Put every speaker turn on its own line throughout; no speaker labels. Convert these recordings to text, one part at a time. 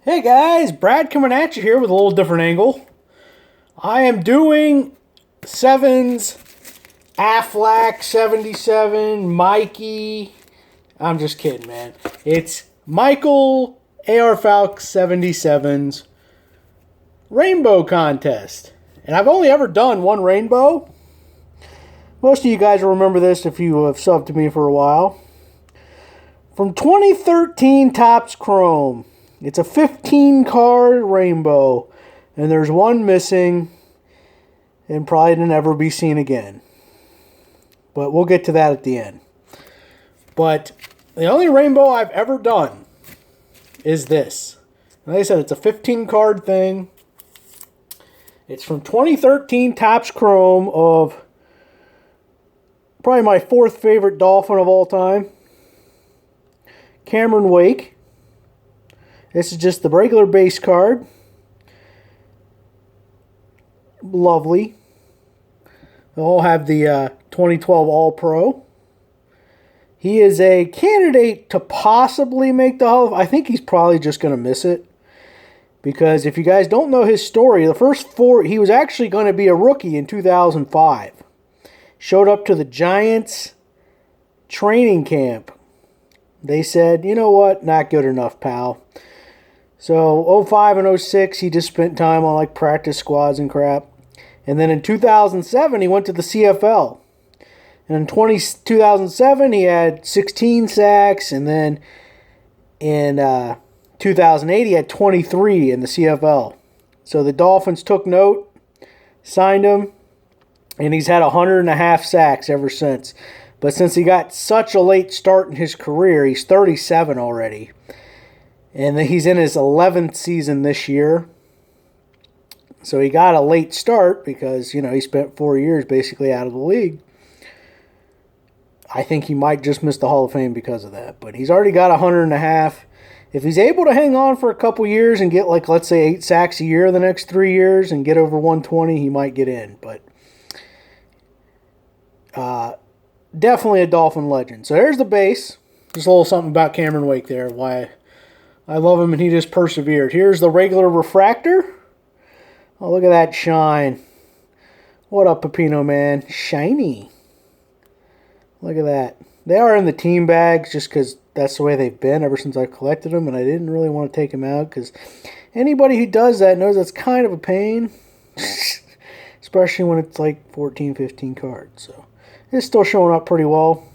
Hey guys, Brad coming at you here with a little different angle. I am doing sevens, Arfalc77, Mikey. I'm just kidding, man. It's Michael Arfalc77's rainbow contest. And I've only ever done one rainbow. Most of you guys will remember this if you have subbed to me for a while. From 2013 Topps Chrome. It's a 15 card rainbow, and there's one missing and probably to never be seen again. But we'll get to that at the end. But the only rainbow I've ever done is this. Like I said, it's a 15 card thing. It's from 2013 Topps Chrome of probably my fourth favorite Dolphin of all time, Cameron Wake. This is just the regular base card. Lovely. They all have the 2012 All-Pro. He is a candidate to possibly make the Hall of Fame. I think he's probably just going to miss it. Because if you guys don't know his story, the first four, he was actually going to be a rookie in 2005. Showed up to the Giants training camp. They said, you know what, not good enough, pal. So 05 and 06, he just spent time on like practice squads and crap. And then in 2007, he went to the CFL. And in 2007, he had 16 sacks. And then in 2008, he had 23 in the CFL. So the Dolphins took note, signed him, and he's had 100.5 sacks ever since. But since he got such a late start in his career, he's 37 already. And he's in his 11th season this year. So he got a late start because, you know, he spent 4 years basically out of the league. I think he might just miss the Hall of Fame because of that. But he's already got 100.5. If he's able to hang on for a couple years and get, like, let's say 8 sacks a year the next 3 years and get over 120, he might get in. But definitely a Dolphin legend. So there's the base. Just a little something about Cameron Wake there, why I love him and he just persevered. Here's the regular refractor. Oh, look at that shine. What up, Pepino, man? Shiny. Look at that. They are in the team bags just because that's the way they've been ever since I collected them, and I didn't really want to take them out because anybody who does that knows that's kind of a pain, especially when it's like 14, 15 cards. So it's still showing up pretty well.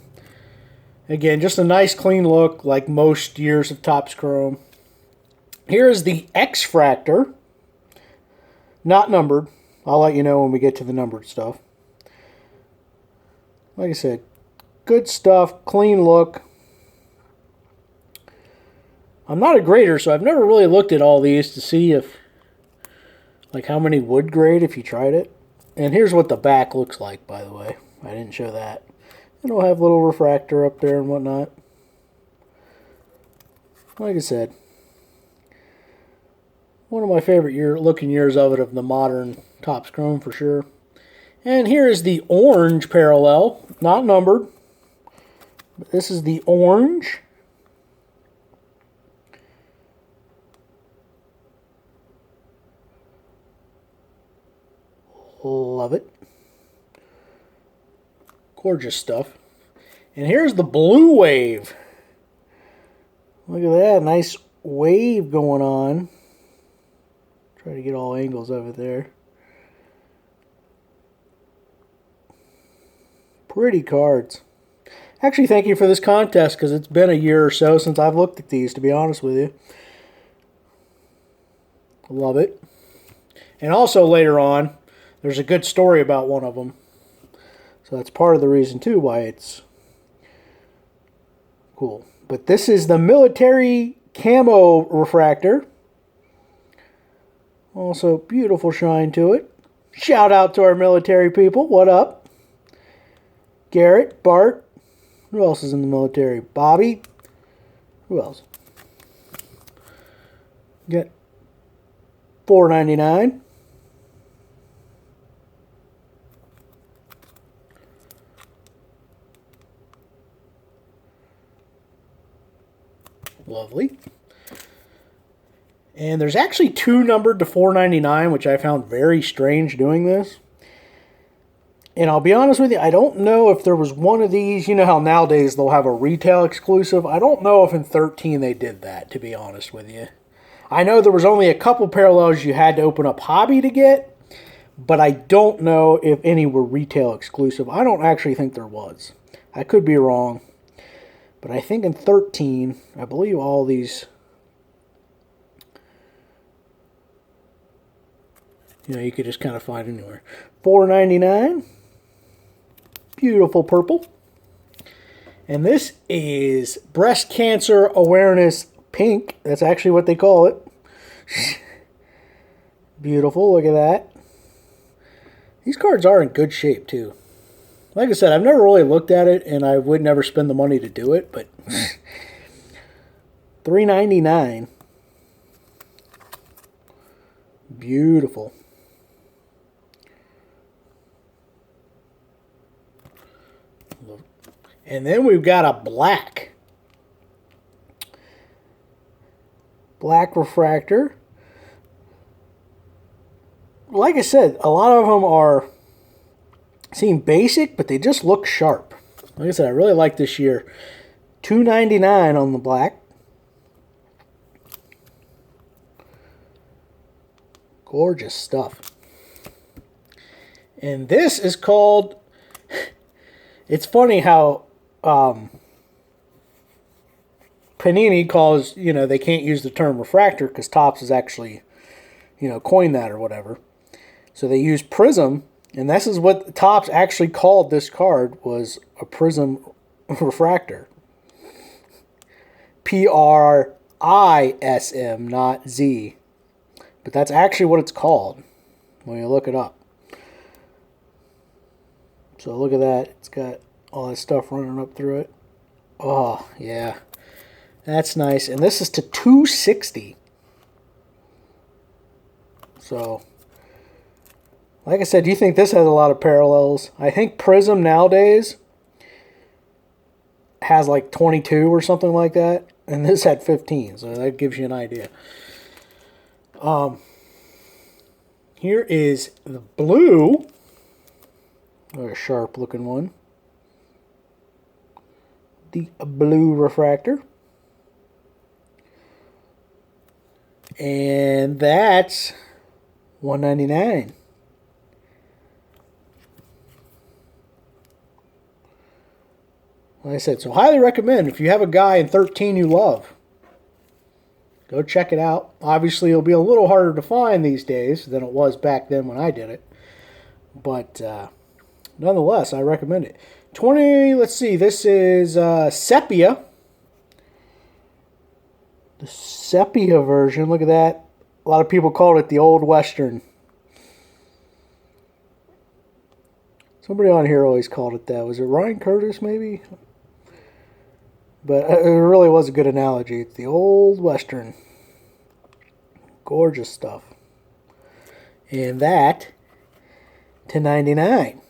Again, just a nice clean look like most years of Topps Chrome. Here is the X-Fractor. Not numbered. I'll let you know when we get to the numbered stuff. Like I said, good stuff, clean look. I'm not a grader, so I've never really looked at all these to see if, like, how many would grade if you tried it. And here's what the back looks like, by the way. I didn't show that. It'll have little refractor up there and whatnot. Like I said, one of my favorite looking years of it, of the modern Topps Chrome for sure. And here is the orange parallel, not numbered. But this is the orange. Love it. Gorgeous stuff. And here's the blue wave. Look at that. Nice wave going on. Try to get all angles of it there. Pretty cards. Actually, thank you for this contest because it's been a year or so since I've looked at these, to be honest with you. Love it. And also later on, there's a good story about one of them. So that's part of the reason, too, why it's cool. But this is the military camo refractor. Also, beautiful shine to it. Shout out to our military people. What up? Garrett, Bart. Who else is in the military? Bobby. Who else? Got $4.99. Lovely. And there's actually 2 numbered to 499, which I found very strange doing this. And I'll be honest with you, I don't know if there was one of these. You know how nowadays they'll have a retail exclusive. I don't know if in 13 they did that, to be honest with you. I know there was only a couple parallels you had to open up Hobby to get, but I don't know if any were retail exclusive. I don't actually think there was. I could be wrong. But I think in 13, I believe all these, you could just kind of find anywhere. $4.99. Beautiful purple. And this is Breast Cancer Awareness Pink. That's actually what they call it. Beautiful. Look at that. These cards are in good shape, too. Like I said, I've never really looked at it, and I would never spend the money to do it, but $3.99. Beautiful. And then we've got a black refractor. Like I said, a lot of them seem basic, but they just look sharp. Like I said, I really like this year. $2.99 on the black. Gorgeous stuff. And this is called... It's funny how Panini calls, they can't use the term refractor because Topps has actually, coined that or whatever. So they use prism, and this is what Topps actually called this card, was a prism refractor. Prism, not Z. But that's actually what it's called when you look it up. So look at that. It's got all that stuff running up through it. Oh, yeah. That's nice. And this is to 260. So, like I said, do you think this has a lot of parallels? I think Prism nowadays has like 22 or something like that. And this had 15. So that gives you an idea. Here is the blue. A sharp looking one. The blue refractor. And that's $1.99. Like I said, so highly recommend if you have a guy in 13 you love. Go check it out. Obviously, it'll be a little harder to find these days than it was back then when I did it. But nonetheless, I recommend it. Let's see, this is Sepia. The Sepia version, look at that. A lot of people called it the Old Western. Somebody on here always called it that. Was it Ryan Curtis, maybe? But it really was a good analogy. It's the Old Western. Gorgeous stuff. And that, $10.99.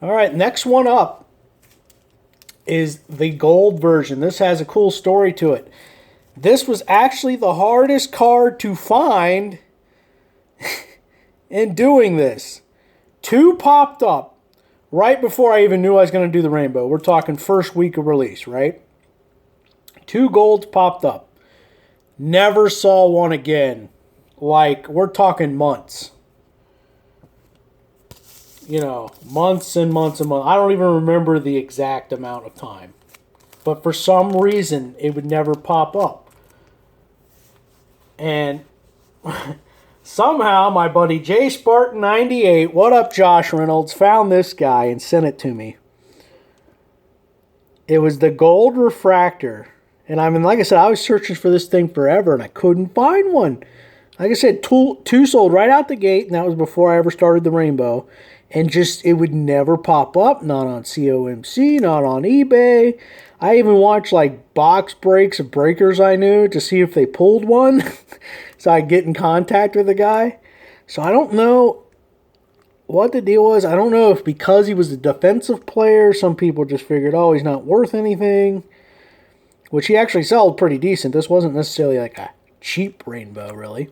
All right, next one up is the gold version. This has a cool story to it. This was actually the hardest card to find in doing this. 2 popped up right before I even knew I was going to do the rainbow. We're talking first week of release, right? 2 golds popped up. Never saw one again. Like, we're talking months. Months and months and months. I don't even remember the exact amount of time. But for some reason, it would never pop up. And somehow, my buddy J Spartan 98, what up Josh Reynolds, found this guy and sent it to me. It was the gold refractor. And like I said, I was searching for this thing forever and I couldn't find one. Like I said, 2 sold right out the gate, and that was before I ever started the rainbow. And just, it would never pop up, not on COMC, not on eBay. I even watched like box breaks of breakers I knew to see if they pulled one. So I'd get in contact with the guy. So I don't know what the deal was. I don't know if because he was a defensive player, some people just figured, oh, he's not worth anything. which he actually sold pretty decent. This wasn't necessarily like a cheap rainbow, really.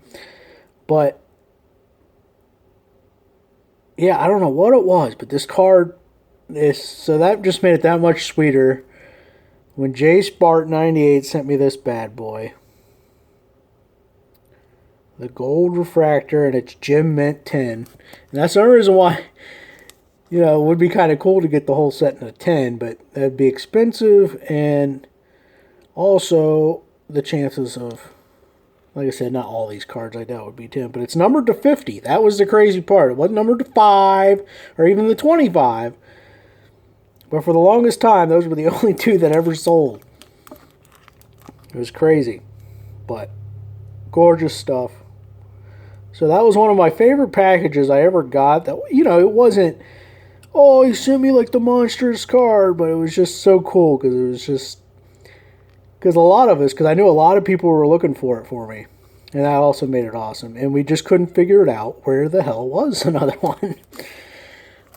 But, yeah, I don't know what it was, but this card is... So that just made it that much sweeter when JSpart98 sent me this bad boy. The gold refractor, and it's Gem Mint 10. And that's the only reason why, you know, it would be kind of cool to get the whole set in a 10, but that'd be expensive, and also the chances of, like I said, not all these cards I doubt would be 10, but it's numbered to 50. That was the crazy part. It wasn't numbered to 5 or even the 25. But for the longest time, those were the only two that ever sold. It was crazy. But gorgeous stuff. So that was one of my favorite packages I ever got. That, you know, it wasn't, oh, he sent me like the monstrous card, but it was just so cool because it was just, because a lot of us, because I knew a lot of people were looking for it for me. And that also made it awesome. And we just couldn't figure it out where the hell was another one.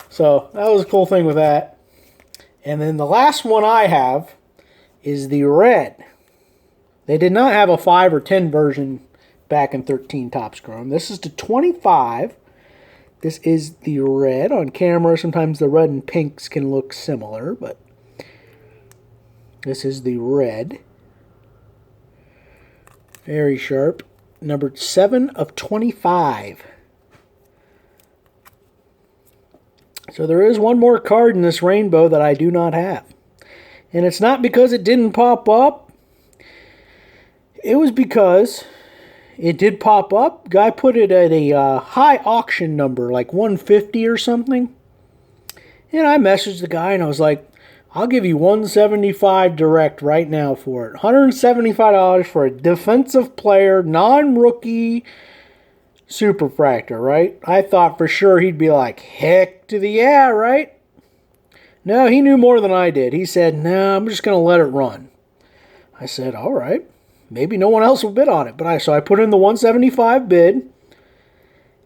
So that was a cool thing with that. And then the last one I have is the red. They did not have a 5 or 10 version back in 13 Topps Chrome. This is the 25. This is the red. On camera, sometimes the red and pinks can look similar, but this is the red. Very sharp. Numbered 7 of 25. So there is one more card in this rainbow that I do not have. And it's not because it didn't pop up. It was because it did pop up. Guy put it at a high auction number, like 150 or something. And I messaged the guy and I was like, I'll give you $175 direct right now for it. $175 for a defensive player, non-rookie superfractor, right? I thought for sure he'd be like, heck to the yeah, right? No, he knew more than I did. He said, no, I'm just going to let it run. I said, all right. Maybe no one else will bid on it. But so I put in the $175 bid.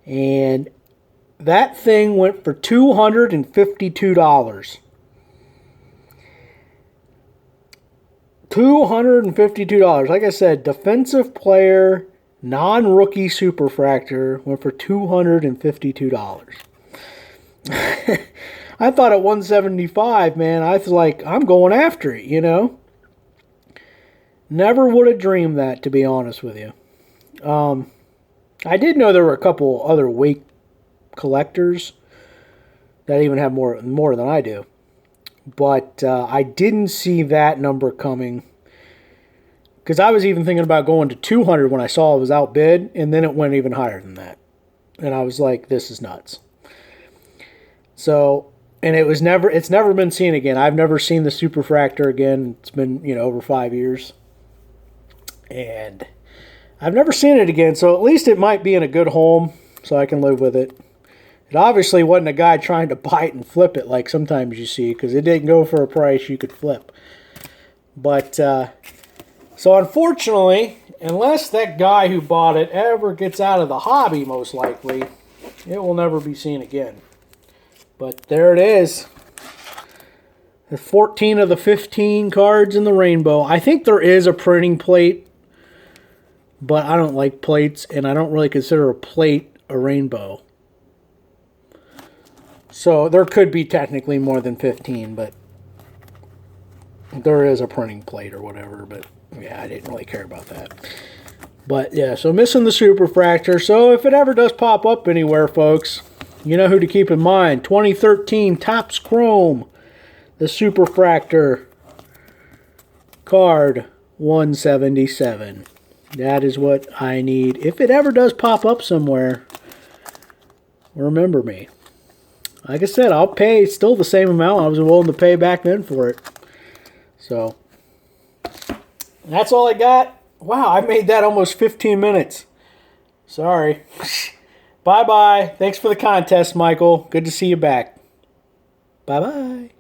And that thing went for $252. $252. Like I said, defensive player, non-rookie superfractor went for $252. I thought at $175, man, I was like, I'm going after it, you know? Never would have dreamed that, to be honest with you. I did know there were a couple other Wake collectors that even have more than I do. But I didn't see that number coming. Because I was even thinking about going to 200 when I saw it was outbid, and then it went even higher than that. And I was like, this is nuts. So, and it's never been seen again. I've never seen the superfractor again. It's been, over 5 years. And I've never seen it again, so at least it might be in a good home, so I can live with it. It obviously wasn't a guy trying to buy it and flip it like sometimes you see, because it didn't go for a price you could flip. But, so unfortunately, unless that guy who bought it ever gets out of the hobby, most likely, it will never be seen again. But there it is. The 14 of the 15 cards in the rainbow. I think there is a printing plate, but I don't like plates, and I don't really consider a plate a rainbow. So there could be technically more than 15, but there is a printing plate or whatever. But yeah, I didn't really care about that. But yeah, so missing the superfractor. So if it ever does pop up anywhere, folks, you know who to keep in mind. 2013 Topps Chrome, the superfractor card 177. That is what I need. If it ever does pop up somewhere, remember me. Like I said, I'll pay still the same amount I was willing to pay back then for it. So, that's all I got. Wow, I made that almost 15 minutes. Sorry. Bye-bye. Thanks for the contest, Michael. Good to see you back. Bye-bye.